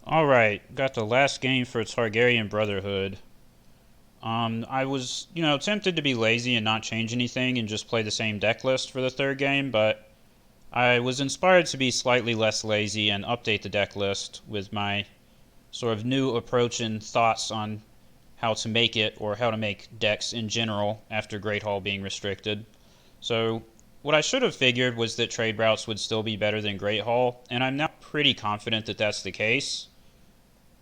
Alright, got the last game for Targaryen Brotherhood. I was, tempted to be lazy and not change anything and just play the same deck list for the third game, but I was inspired to be slightly less lazy and update the deck list with my sort of new approach and thoughts on how to make it or how to make decks in general after Great Hall being restricted. So, what I should have figured was that trade routes would still be better than Great Hall, and I'm now pretty confident that that's the case.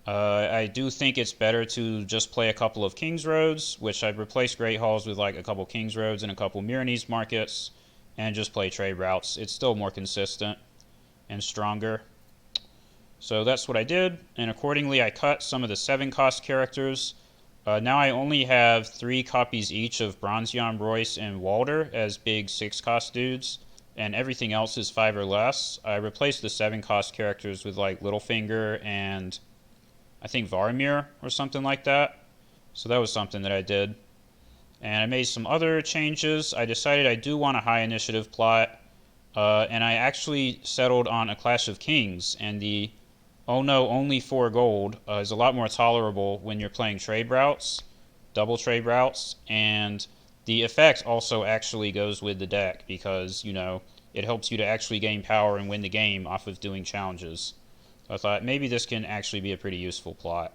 I do think it's better to just play a couple of King's Roads, which I'd replace Great Halls with like a couple King's Roads and a couple Myronese Markets, and just play trade routes. It's still more consistent and stronger. So that's what I did, and accordingly I cut some of the 7 cost characters. Now I only have 3 copies each of Bronzeon, Royce, and Walder as big 6 cost dudes, and everything else is 5 or less. I replaced the 7 cost characters with like Littlefinger and I think Varamir or something like that. So that was something that I did. And I made some other changes. I decided I do want a high initiative plot. And I actually settled on a Clash of Kings. And the oh no, only 4 gold is a lot more tolerable when you're playing trade routes, double trade routes. And the effect also actually goes with the deck because, it helps you to actually gain power and win the game off of doing challenges. So I thought maybe this can actually be a pretty useful plot.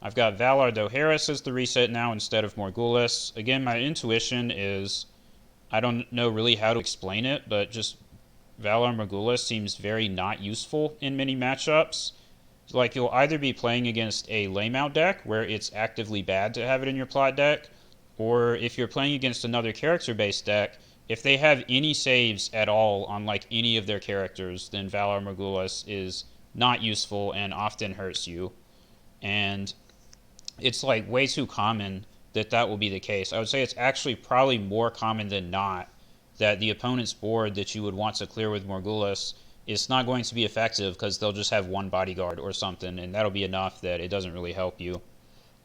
I've got Valar Dohaeris as the reset now instead of Morghulis. Again, my intuition is I don't know really how to explain it, but just Valar Morghulis seems very not useful in many matchups. Like you'll either be playing against a lame-out deck where it's actively bad to have it in your plot deck, or if you're playing against another character-based deck, if they have any saves at all on like any of their characters, then Valar Morghulis is not useful and often hurts you. And it's like way too common that that will be the case. I would say it's actually probably more common than not that the opponent's board that you would want to clear with Morghulis is not going to be effective because they'll just have one bodyguard or something, and that'll be enough that it doesn't really help you.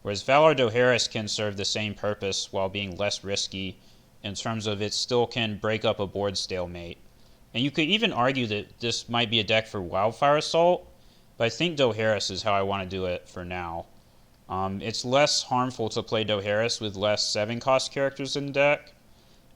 Whereas Valar Dohaeris can serve the same purpose while being less risky in terms of it still can break up a board stalemate. And you could even argue that this might be a deck for Wildfire Assault, but I think Dohaeris is how I want to do it for now. It's less harmful to play Dohaeris with less 7 cost characters in the deck.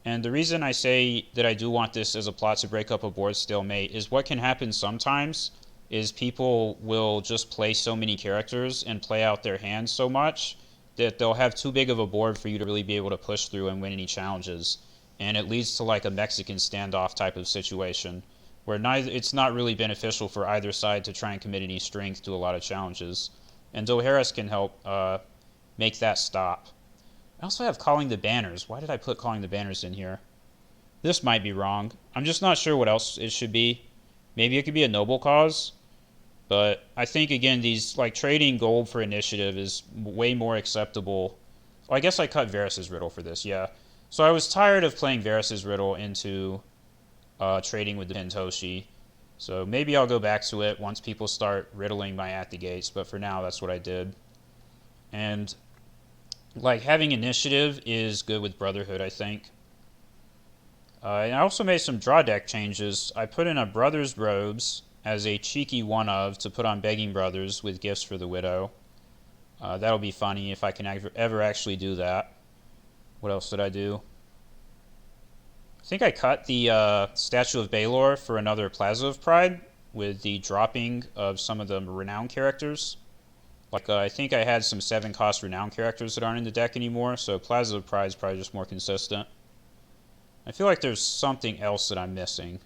And the reason I say that I do want this as a plot to break up a board stalemate is what can happen sometimes is people will just play so many characters and play out their hands so much that they'll have too big of a board for you to really be able to push through and win any challenges. And it leads to like a Mexican standoff type of situation where it's not really beneficial for either side to try and commit any strength to a lot of challenges. And Dohaeris can help make that stop. I also have Calling the Banners. Why did I put Calling the Banners in here? This might be wrong. I'm just not sure what else it should be. Maybe it could be a noble cause. But I think, again, these, like, trading gold for initiative is way more acceptable. Well, I guess I cut Varys' Riddle for this, yeah. So I was tired of playing Varys' Riddle into trading with the Pentoshi. So maybe I'll go back to it once people start riddling my at the gates. But for now, that's what I did. And like having initiative is good with Brotherhood, I think. And I also made some draw deck changes. I put in a Brother's Robes as a cheeky one of to put on Begging Brothers with gifts for the Widow. That'll be funny if I can ever actually do that. What else did I do? I think I cut the Statue of Baelor for another Plaza of Pride with the dropping of some of the renowned characters. Like, I think I had some 7 cost renowned characters that aren't in the deck anymore, so Plaza of Pride is probably just more consistent. I feel like there's something else that I'm missing.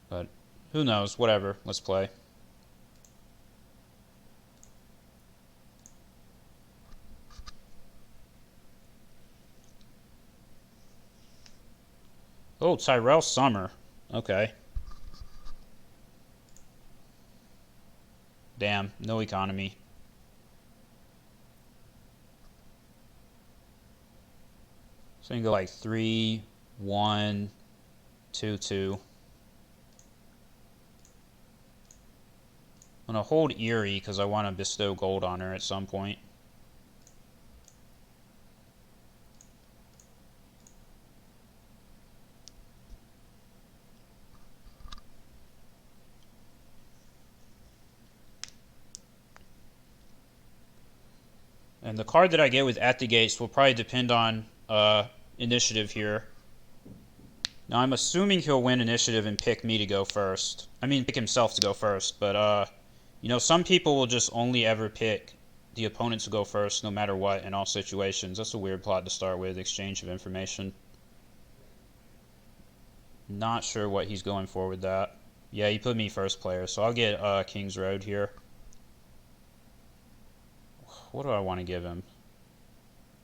But who knows, whatever, let's play. Oh, Tyrell Summer. Okay. Damn, no economy. So you can go like 3, 1, 2, 2. I'm going to hold Eerie because I want to bestow gold on her at some point. And the card that I get with At the Gates will probably depend on initiative here. Now I'm assuming he'll win initiative and pick me to go first. I mean, pick himself to go first, but you know, some people will just only ever pick the opponent to go first no matter what in all situations. That's a weird plot to start with, exchange of information. Not sure what he's going for with that. Yeah, he put me first player, so I'll get King's Road here. What do I want to give him?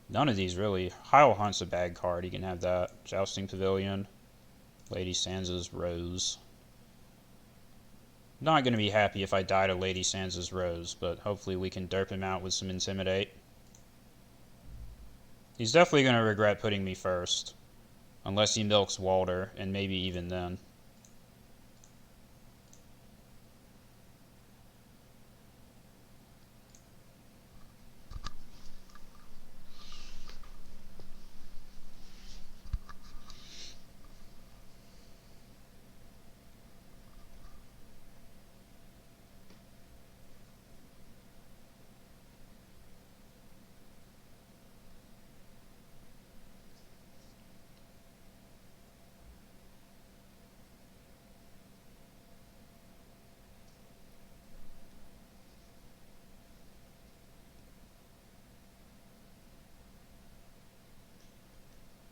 None of these, really. Heil Hunt's a bad card. He can have that. Jousting Pavilion. Lady Sansa's Rose. Not going to be happy if I die to Lady Sansa's Rose, but hopefully we can derp him out with some Intimidate. He's definitely going to regret putting me first. Unless he milks Walder, and maybe even then.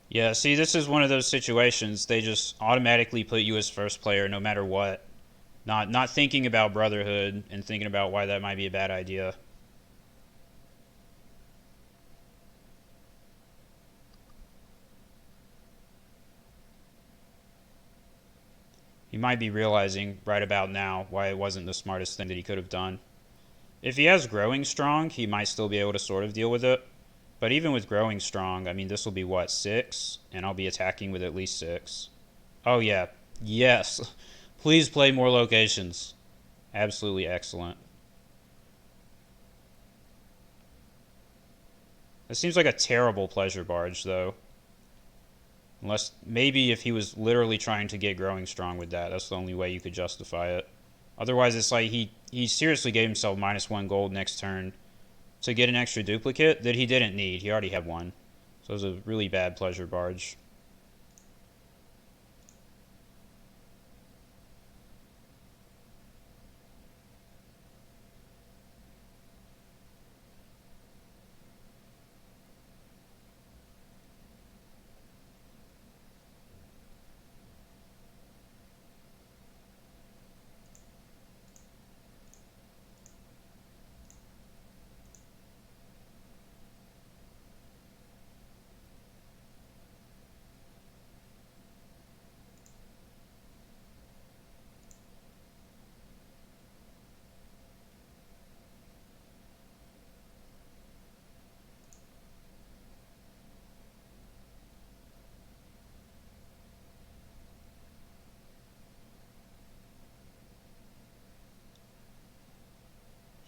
Yeah, see, this is one of those situations. They just automatically put you as first player no matter what. Not thinking about Brotherhood and thinking about why that might be a bad idea. He might be realizing right about now why it wasn't the smartest thing that he could have done. If he has Growing Strong, he might still be able to sort of deal with it. But even with Growing Strong, I mean, this will be, what, 6? And I'll be attacking with at least 6. Oh, yeah. Yes. Please play more locations. Absolutely excellent. It seems like a terrible pleasure barge, though. Unless, maybe if he was literally trying to get Growing Strong with that, that's the only way you could justify it. Otherwise, it's like he seriously gave himself -1 gold next turn to get an extra duplicate that he didn't need. He already had one. So it was a really bad pleasure barge.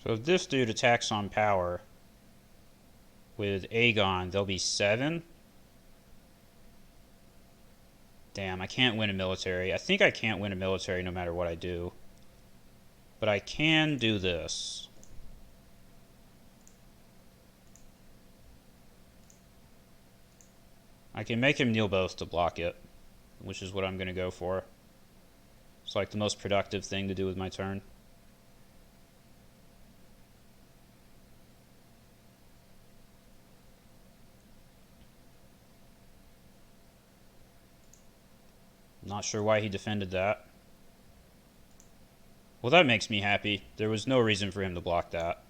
So if this dude attacks on power with Aegon, there'll be 7. Damn, I can't win a military. I think I can't win a military no matter what I do. But I can do this. I can make him kneel both to block it, which is what I'm going to go for. It's like the most productive thing to do with my turn. Not sure why he defended that. Well, that makes me happy. There was no reason for him to block that.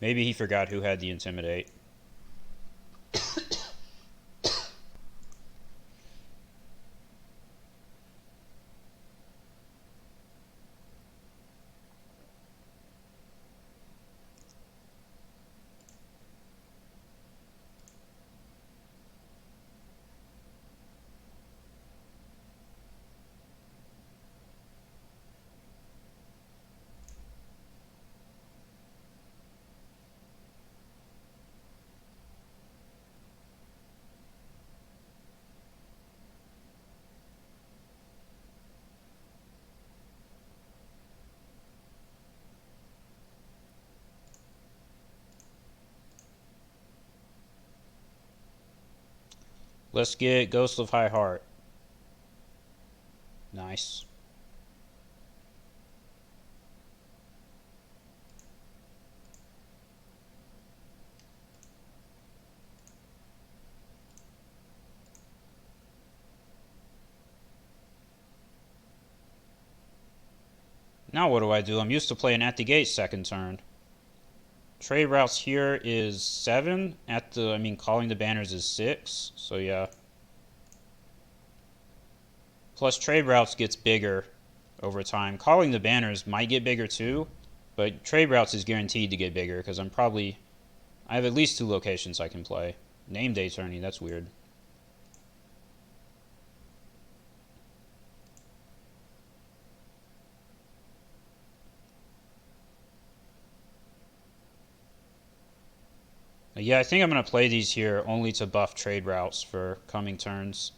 Maybe he forgot who had the Intimidate. Let's get Ghost of High Heart. Nice. Now what do? I'm used to playing at the gate second turn. Trade routes here is 7. Calling the banners is 6. So yeah. Plus trade routes gets bigger over time. Calling the banners might get bigger too, but trade routes is guaranteed to get bigger because I have at least 2 locations I can play. Name day tourney, that's weird. Yeah, I think I'm going to play these here only to buff trade routes for coming turns.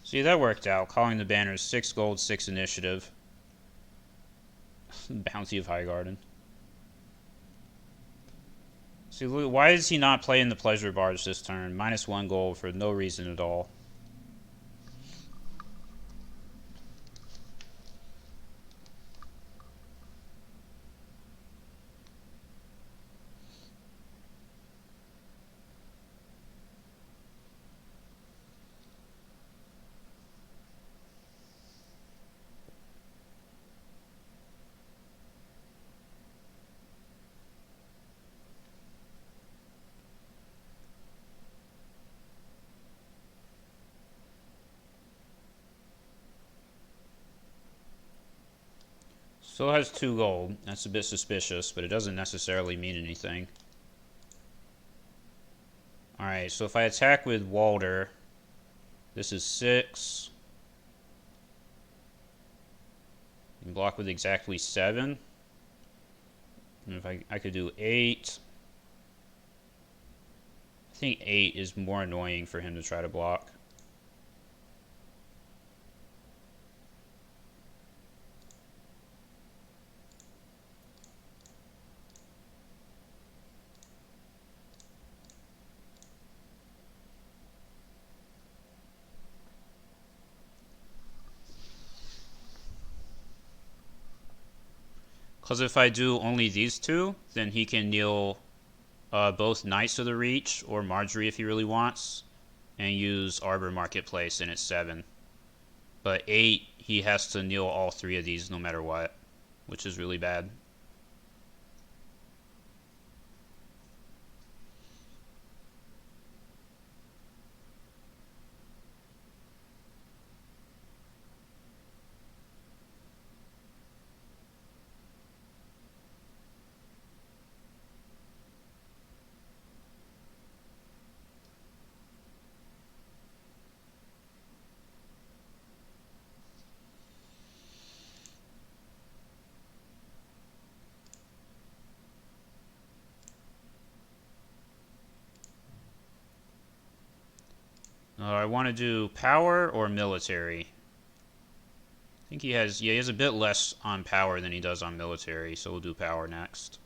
See, that worked out. Calling the banners 6 gold, 6 initiative. Bounty of Highgarden. See, why is he not playing the Pleasure Barge this turn? -1 gold for no reason at all. Still has 2 gold. That's a bit suspicious, but it doesn't necessarily mean anything. Alright, so if I attack with Walder, this is 6. And block with exactly 7. And if I could do 8. I think 8 is more annoying for him to try to block. Because if I do only these 2, then he can kneel both Knights of the Reach or Marjorie if he really wants, and use Arbor Marketplace, and it's 7. But 8, he has to kneel all 3 of these no matter what, which is really bad. I want to do power or military. I think he has a bit less on power than he does on military, so we'll do power next.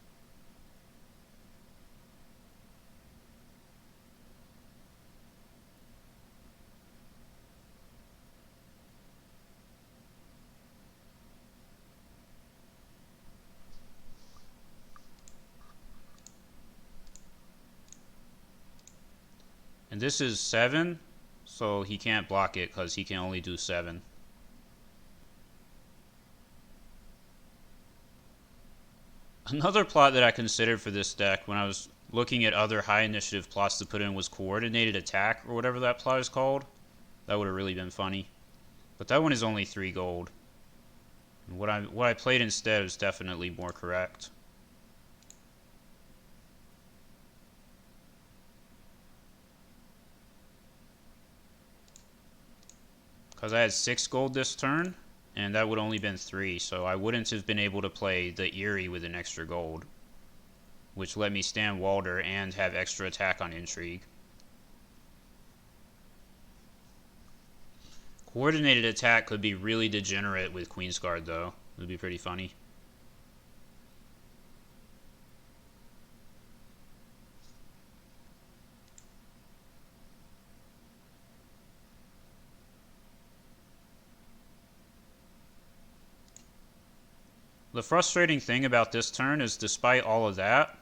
And this is 7, so he can't block it because he can only do 7. Another plot that I considered for this deck when I was looking at other high initiative plots to put in was coordinated attack, or whatever that plot is called. That would have really been funny. But that one is only 3 gold. And what I played instead is definitely more correct. Because I had 6 gold this turn, and that would only been 3, so I wouldn't have been able to play the Eerie with an extra gold, which let me stand Walder and have extra attack on Intrigue. Coordinated attack could be really degenerate with Queensguard, though. It would be pretty funny. The frustrating thing about this turn is despite all of that,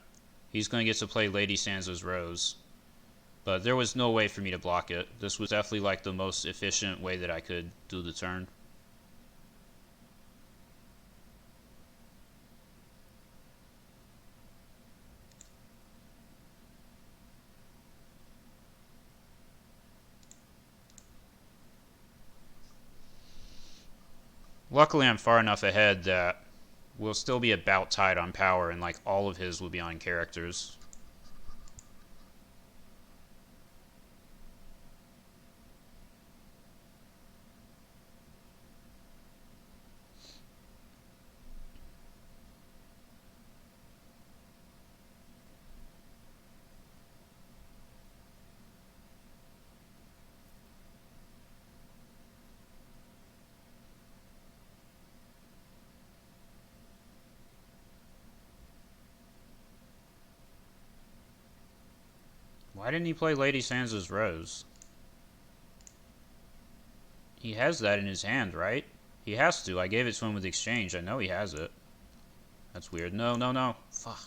he's going to get to play Lady Sansa's Rose. But there was no way for me to block it. This was definitely like the most efficient way that I could do the turn. Luckily, I'm far enough ahead that we'll still be about tied on power, and like all of his will be on characters. Why didn't he play Lady Sansa's Rose? He has that in his hand, right? He has to. I gave it to him with exchange. I know he has it. That's weird. No, no, no. Fuck.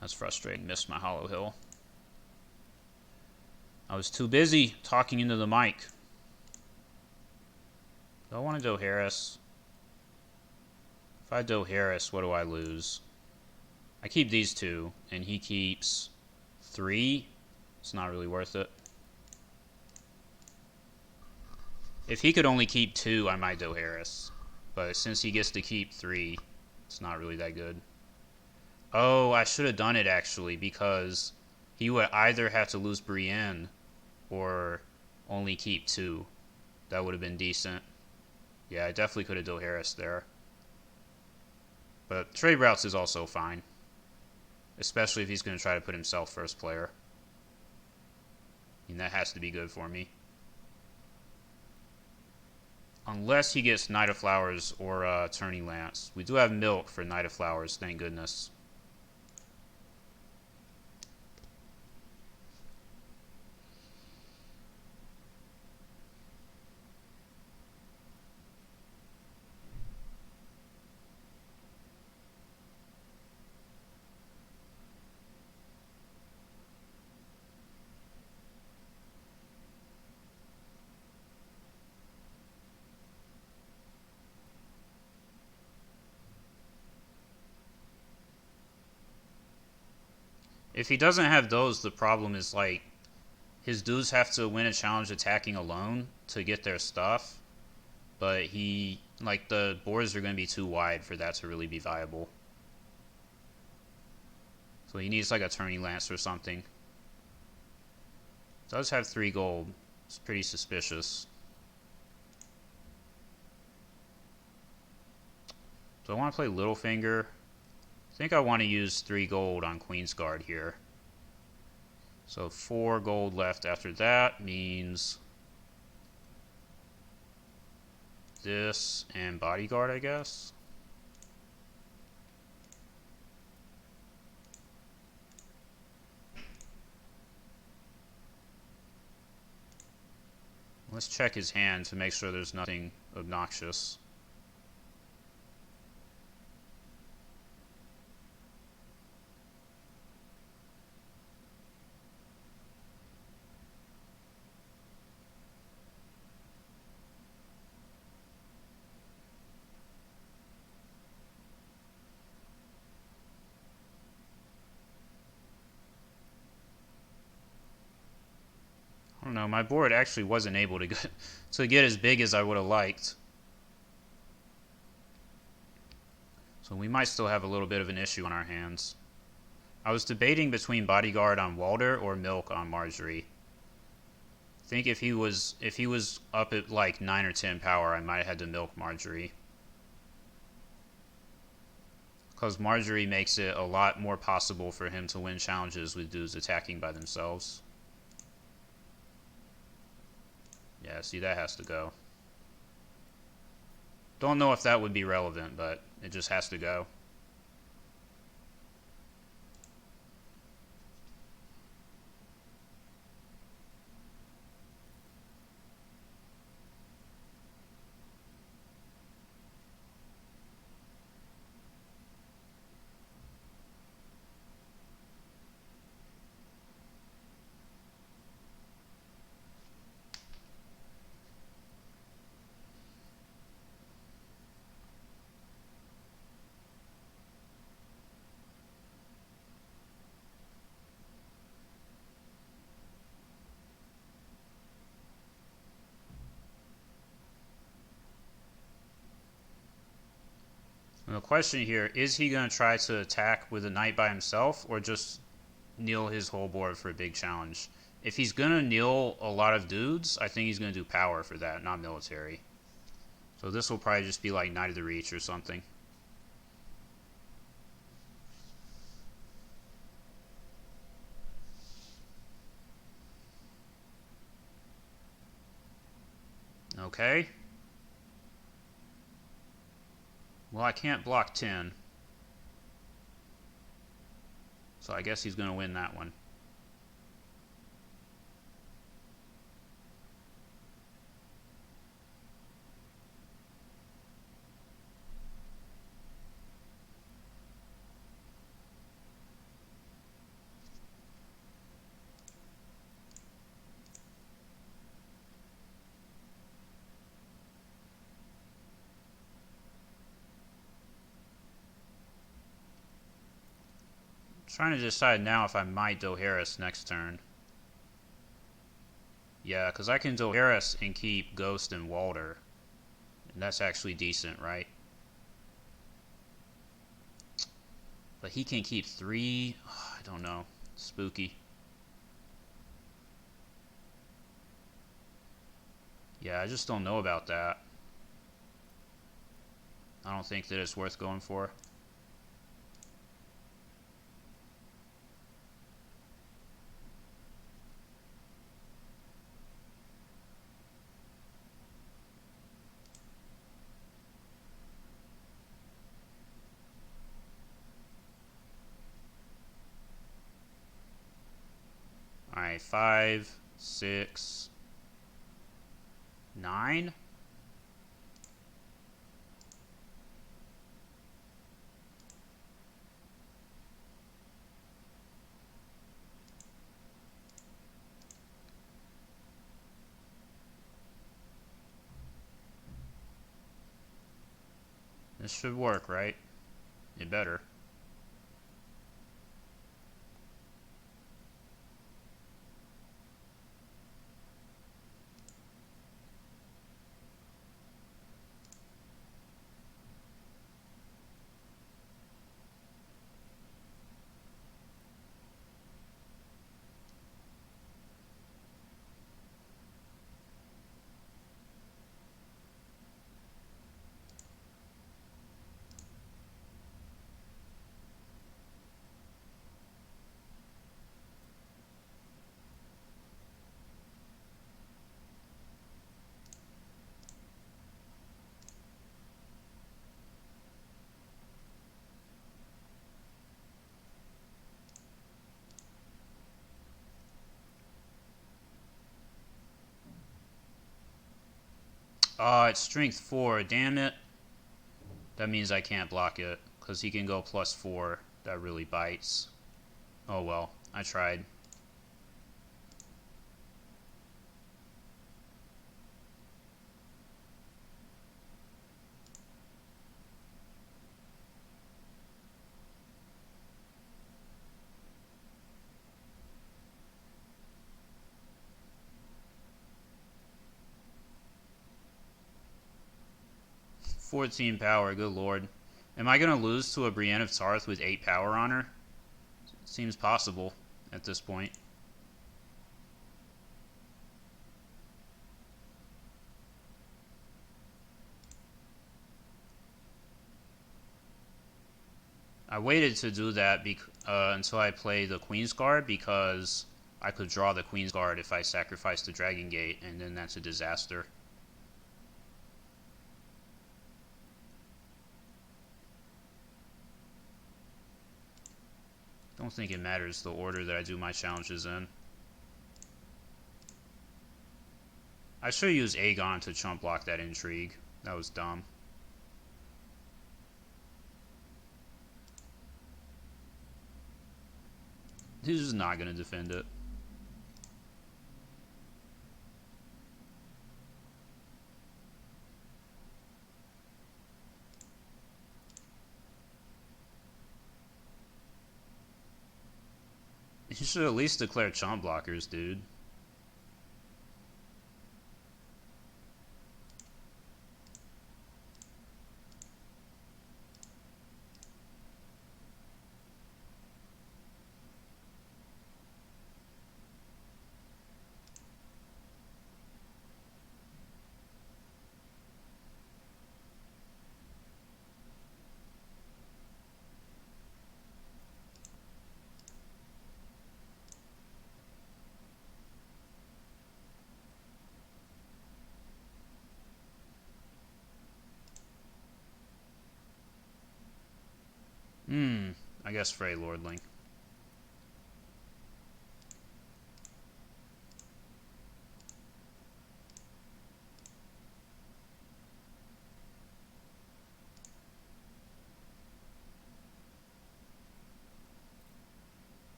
That's frustrating. Missed my Hollow Hill. I was too busy talking into the mic. Do I want to Dohaeris? If I Dohaeris, what do I lose? I keep these 2, and he keeps 3. It's not really worth it. If he could only keep 2, I might Dohaeris. But since he gets to keep 3, it's not really that good. Oh, I should have done it actually, because he would either have to lose Brienne or only keep 2. That would have been decent. Yeah, I definitely could have Dohaeris there. But trade routes is also fine. Especially if he's going to try to put himself first player. I mean, that has to be good for me. Unless he gets Knight of Flowers or Turning Lance. We do have Milk for Knight of Flowers, thank goodness. If he doesn't have those, the problem is like his dudes have to win a challenge attacking alone to get their stuff. But like the boards are going to be too wide for that to really be viable. So he needs like a Turning Lance or something. Does have 3 gold. It's pretty suspicious. Do I want to play Littlefinger? I think I want to use 3 gold on Queensguard here. So 4 gold left after that means this and Bodyguard, I guess. Let's check his hand to make sure there's nothing obnoxious. I don't know, my board actually wasn't able to get as big as I would have liked. So we might still have a little bit of an issue on our hands. I was debating between Bodyguard on Walder or Milk on Marjorie. I think if he was up at like 9 or 10 power, I might have had to milk Marjorie. Because Marjorie makes it a lot more possible for him to win challenges with dudes attacking by themselves. Yeah, see, that has to go. Don't know if that would be relevant, but it just has to go. And the question here, is he going to try to attack with a knight by himself or just kneel his whole board for a big challenge? If he's going to kneel a lot of dudes, I think he's going to do power for that, not military. So this will probably just be like Knight of the Reach or something. Okay. Well, I can't block 10. So I guess he's going to win that one. Trying to decide now if I might Doharis next turn. Yeah, because I can Doharis and keep Ghost and Walder. And that's actually decent, right? But he can keep 3. Oh, I don't know. Spooky. Yeah, I just don't know about that. I don't think that it's worth going for. Alright, 5, 6, 9. This should work, right? It better. It's strength 4. Damn it. That means I can't block it, because he can go +4. That really bites. Oh well, I tried. "14 power, good lord. Am I going to lose to a Brienne of Tarth with 8 power on her? Seems possible at this point. I waited to do that until I play the Queen's Guard because I could draw the Queen's Guard if I sacrificed the Dragon Gate, and then that's a disaster. Don't think it matters the order that I do my challenges in. I should use Aegon to chump block that intrigue. That was dumb. He's just not going to defend it. You should at least declare chump blockers, dude. I guess Frey Lordling.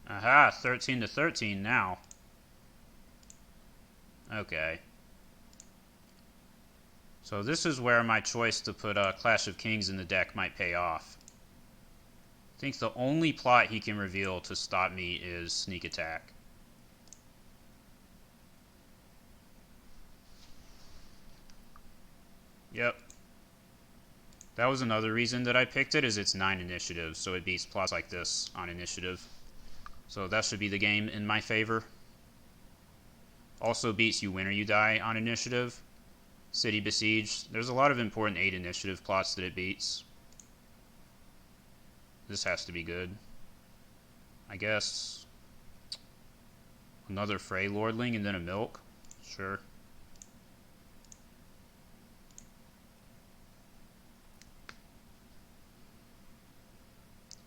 Aha, 13 to 13 now. Okay. So this is where my choice to put Clash of Kings in the deck might pay off. I think the only plot he can reveal to stop me is Sneak Attack. Yep. That was another reason that I picked it, is it's 9 initiative, so it beats plots like this on initiative. So that should be the game in my favor. Also beats You Win or You Die on initiative. City Besieged. There's a lot of important 8 initiative plots that it beats. This has to be good. I guess another Frey Lordling and then a Milk. Sure.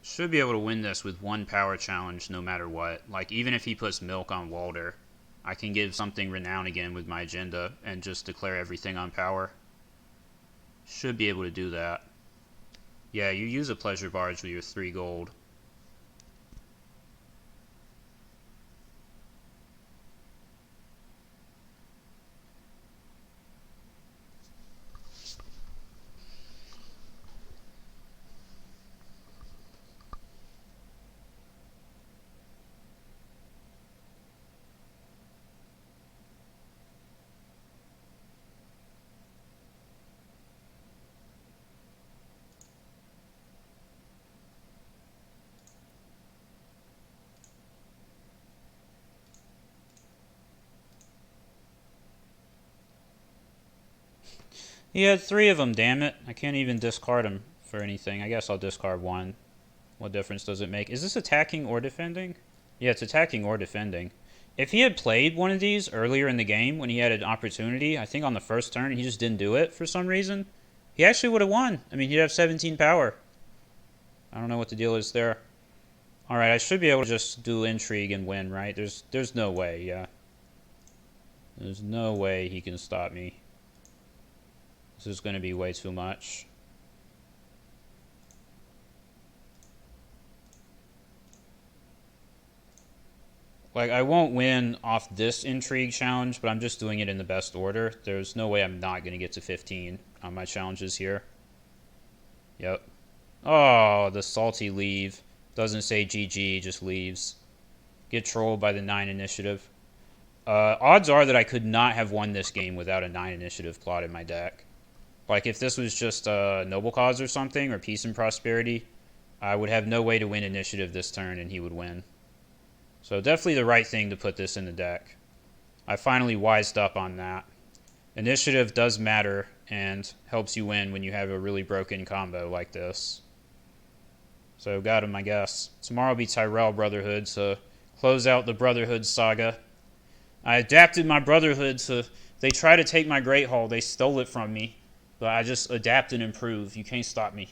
Should be able to win this with 1 power challenge no matter what. Like, even if he puts Milk on Walder, I can give something Renown again with my agenda and just declare everything on power. Should be able to do that. Yeah, you use a Pleasure Barge with your 3 gold. He had 3 of them, damn it. I can't even discard him for anything. I guess I'll discard 1. What difference does it make? Is this attacking or defending? Yeah, it's attacking or defending. If he had played one of these earlier in the game when he had an opportunity, I think on the first turn, and he just didn't do it for some reason, he actually would have won. I mean, he'd have 17 power. I don't know what the deal is there. Alright, I should be able to just do Intrigue and win, right? There's no way, yeah. There's no way he can stop me. This is going to be way too much. Like, I won't win off this Intrigue challenge, but I'm just doing it in the best order. There's no way I'm not going to get to 15 on my challenges here. Yep. Oh, the salty leave. Doesn't say GG, just leaves. Get trolled by the 9 initiative. Odds are that I could not have won this game without a 9 initiative plot in my deck. Like, if this was just Noble Cause or something, or Peace and Prosperity, I would have no way to win initiative this turn, and he would win. So definitely the right thing to put this in the deck. I finally wised up on that. Initiative does matter and helps you win when you have a really broken combo like this. So got him, I guess. Tomorrow will be Tyrell Brotherhood, so close out the Brotherhood saga. I adapted my Brotherhood to... They try to take my Great Hall. They stole it from me. But I just adapt and improve. You can't stop me.